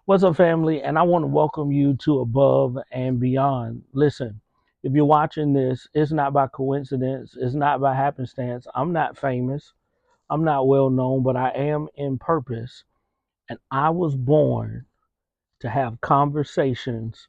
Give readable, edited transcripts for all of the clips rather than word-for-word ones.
What's up, family? And I want to welcome you to Above and Beyond. Listen, if you're watching this, it's not by coincidence, it's not by happenstance. I'm not famous, I'm not well known, but I am in purpose. And I was born to have conversations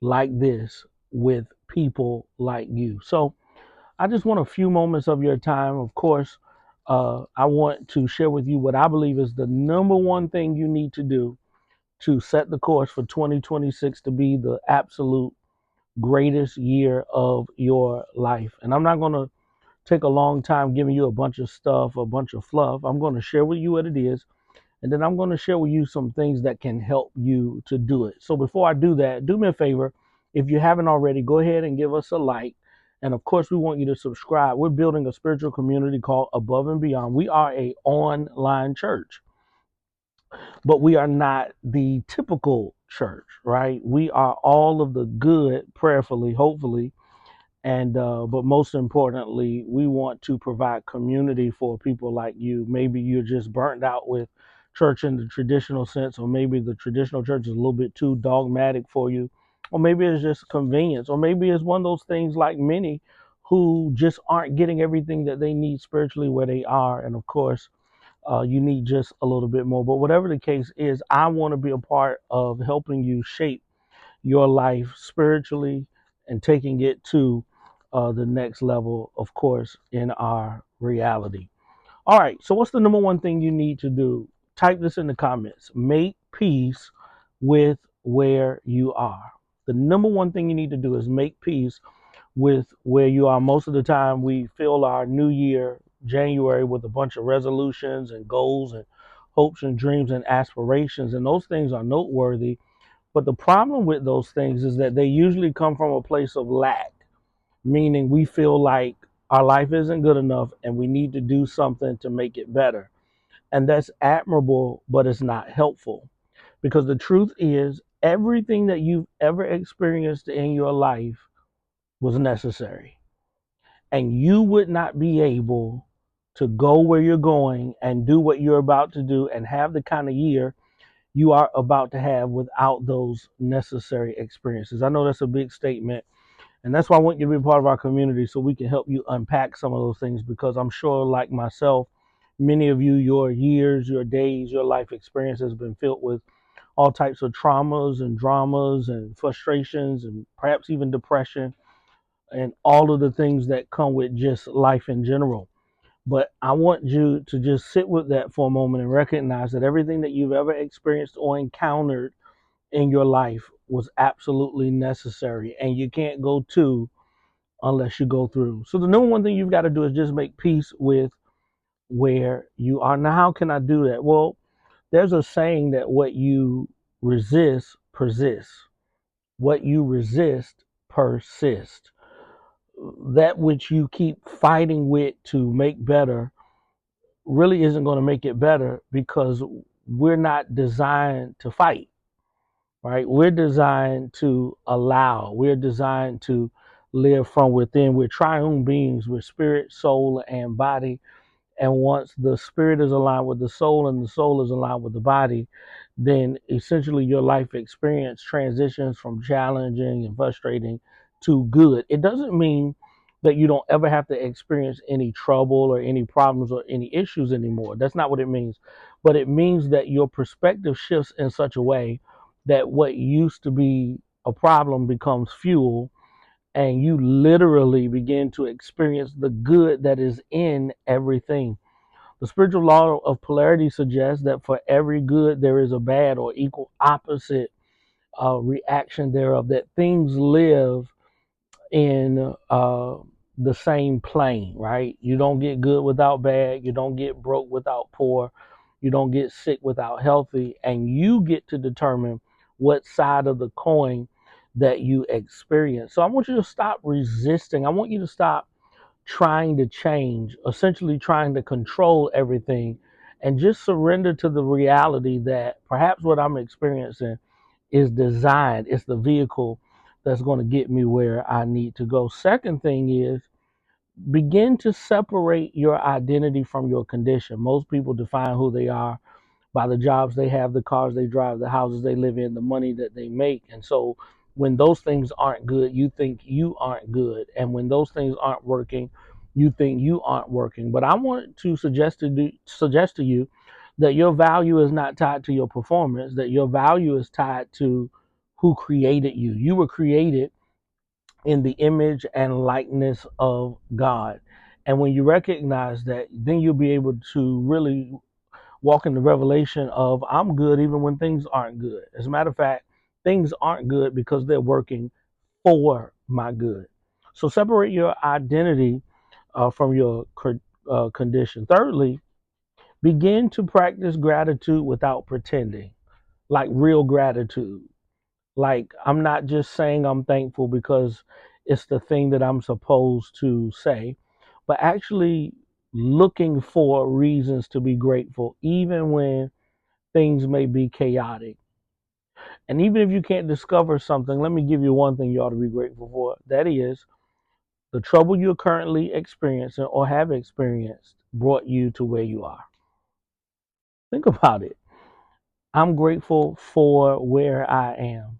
like this with people like you. So I just want a few moments of your time. Of course, I want to share with you what I believe is the number one thing you need to do to set the course for 2026 to be the absolute greatest year of your life. And I'm not going to take a long time giving you a bunch of stuff, a bunch of fluff. I'm going to share with you what it is. And then I'm going to share with you some things that can help you to do it. So before I do that, do me a favor. If you haven't already, go ahead and give us a like. And of course, we want you to subscribe. We're building a spiritual community called Above and Beyond. We are a online church, but we are not the typical church, right? We are all of the good, prayerfully, hopefully, and but most importantly, we want to provide community for people like you. Maybe you're just burnt out with church in the traditional sense, or maybe the traditional church is a little bit too dogmatic for you, or maybe it's just convenience, or maybe it's one of those things like many who just aren't getting everything that they need spiritually where they are. And of course, you need just a little bit more. But whatever the case is, I want to be a part of helping you shape your life spiritually and taking it to the next level, of course, in our reality. All right. So, what's the number one thing you need to do? Type this in the comments. Make peace with where you are. The number one thing you need to do is make peace with where you are. Most of the time, we fill our new year, January, with a bunch of resolutions and goals and hopes and dreams and aspirations. And those things are noteworthy. But the problem with those things is that they usually come from a place of lack, meaning we feel like our life isn't good enough and we need to do something to make it better. And that's admirable, but it's not helpful. Because the truth is, everything that you've ever experienced in your life was necessary. And you would not be able to go where you're going and do what you're about to do and have the kind of year you are about to have without those necessary experiences. I know that's a big statement, and that's why I want you to be a part of our community so we can help you unpack some of those things, because I'm sure, like myself, many of you, your years, your days, your life experience has been filled with all types of traumas and dramas and frustrations and perhaps even depression and all of the things that come with just life in general. But I want you to just sit with that for a moment and recognize that everything that you've ever experienced or encountered in your life was absolutely necessary. And you can't go to unless you go through. So the number one thing you've got to do is just make peace with where you are. Now, how can I do that? Well, there's a saying that what you resist persists. What you resist persists. That which you keep fighting with to make better really isn't going to make it better, because we're not designed to fight, right? We're designed to allow, we're designed to live from within. We're triune beings with spirit, soul, and body. And once the spirit is aligned with the soul and the soul is aligned with the body, then essentially your life experience transitions from challenging and frustrating to good. It doesn't mean that you don't ever have to experience any trouble or any problems or any issues anymore. That's not what it means. But it means that your perspective shifts in such a way that what used to be a problem becomes fuel, and you literally begin to experience the good that is in everything. The spiritual law of polarity suggests that for every good there is a bad or equal opposite reaction thereof, that things live in the same plane, right? You don't get good without bad, you don't get broke without poor, you don't get sick without healthy, and you get to determine what side of the coin that you experience. So I want you to stop resisting. I want you to stop trying to change, essentially trying to control everything, and just surrender to the reality that perhaps what I'm experiencing is designed, it's the vehicle that's going to get me where I need to go. Second thing is, begin to separate your identity from your condition. Most people define who they are by the jobs they have, the cars they drive, the houses they live in, the money that they make. And so when those things aren't good, you think you aren't good. And when those things aren't working, you think you aren't working. But I want to suggest to you that your value is not tied to your performance, that your value is tied to who created you. You were created in the image and likeness of God. And when you recognize that, then you'll be able to really walk in the revelation of I'm good even when things aren't good. As a matter of fact, things aren't good because they're working for my good. So separate your identity from your condition. Thirdly, begin to practice gratitude without pretending, like real gratitude. Like, I'm not just saying I'm thankful because it's the thing that I'm supposed to say, but actually looking for reasons to be grateful, even when things may be chaotic. And even if you can't discover something, let me give you one thing you ought to be grateful for. That is, the trouble you're currently experiencing or have experienced brought you to where you are. Think about it. I'm grateful for where I am.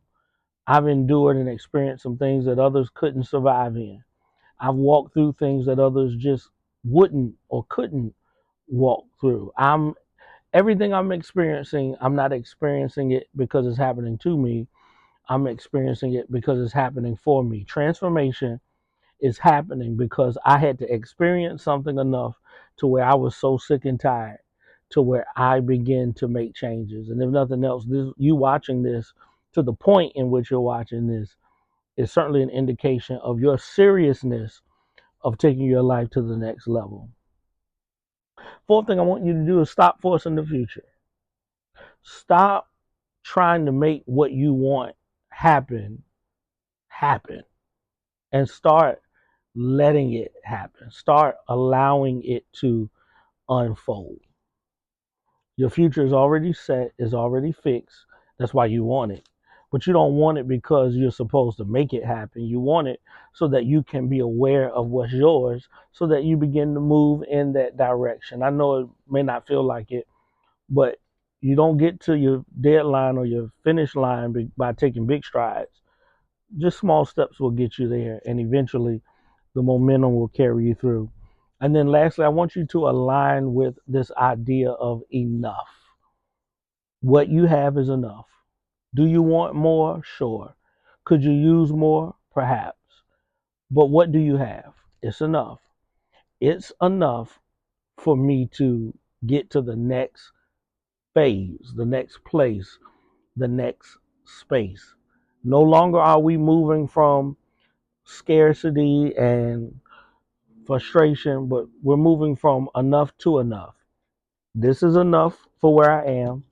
I've endured and experienced some things that others couldn't survive in. I've walked through things that others just wouldn't or couldn't walk through. Everything I'm experiencing, I'm not experiencing it because it's happening to me. I'm experiencing it because it's happening for me. Transformation is happening because I had to experience something enough to where I was so sick and tired to where I begin to make changes. And if nothing else, you watching this to the point in which you're watching this is certainly an indication of your seriousness of taking your life to the next level. Fourth thing I want you to do is stop forcing the future. Stop trying to make what you want happen and start letting it happen. Start allowing it to unfold. Your future is already set, is already fixed. That's why you want it. But you don't want it because you're supposed to make it happen. You want it so that you can be aware of what's yours so that you begin to move in that direction. I know it may not feel like it, but you don't get to your deadline or your finish line by taking big strides. Just small steps will get you there, and eventually the momentum will carry you through. And then lastly, I want you to align with this idea of enough. What you have is enough. Do you want more? Sure. Could you use more? Perhaps. But what do you have? It's enough. It's enough for me to get to the next phase, the next place, the next space. No longer are we moving from scarcity and frustration, but we're moving from enough to enough. This is enough for where I am,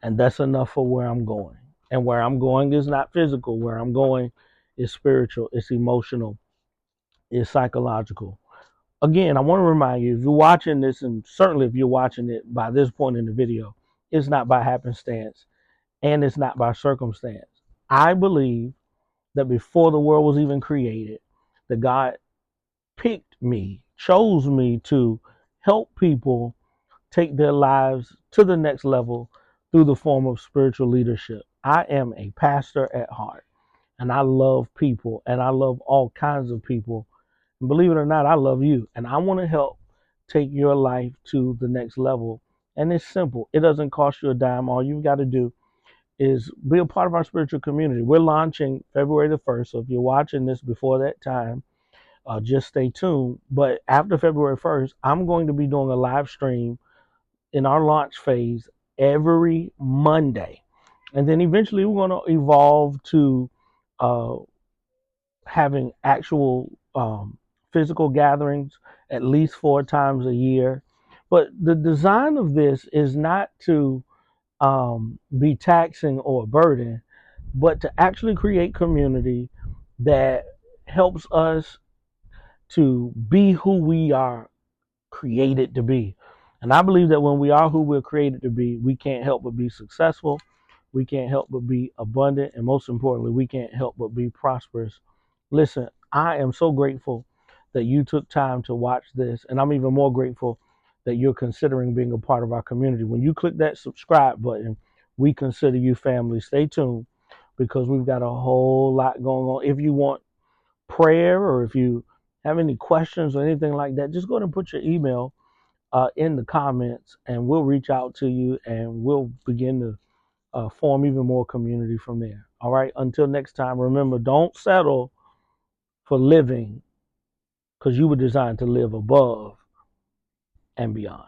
and that's enough for where I'm going. And where I'm going is not physical. Where I'm going is spiritual, it's emotional, it's psychological. Again, I want to remind you if you're watching this, and certainly if you're watching it by this point in the video, it's not by happenstance and it's not by circumstance. I believe that before the world was even created, that God picked me, chose me to help people take their lives to the next level through the form of spiritual leadership. I am a pastor at heart, and I love people, and I love all kinds of people. And believe it or not, I love you, and I want to help take your life to the next level. And it's simple. It doesn't cost you a dime. All you've got to do is be a part of our spiritual community. We're launching February the 1st. So if you're watching this before that time, just stay tuned. But after February 1st, I'm going to be doing a live stream in our launch phase every Monday. And then eventually we're going to evolve to uh, having actual physical gatherings at least 4 times a year. But the design of this is not to be taxing or a burden, but to actually create community that helps us to be who we are created to be. And I believe that when we are who we're created to be, we can't help but be successful. We can't help but be abundant. And most importantly, we can't help but be prosperous. Listen, I am so grateful that you took time to watch this. And I'm even more grateful that you're considering being a part of our community. When you click that subscribe button, we consider you family. Stay tuned because we've got a whole lot going on. If you want prayer or if you have any questions or anything like that, just go ahead and put your email in the comments and we'll reach out to you and we'll begin to form even more community from there. All right. Until next time, remember, don't settle for living because you were designed to live above and beyond.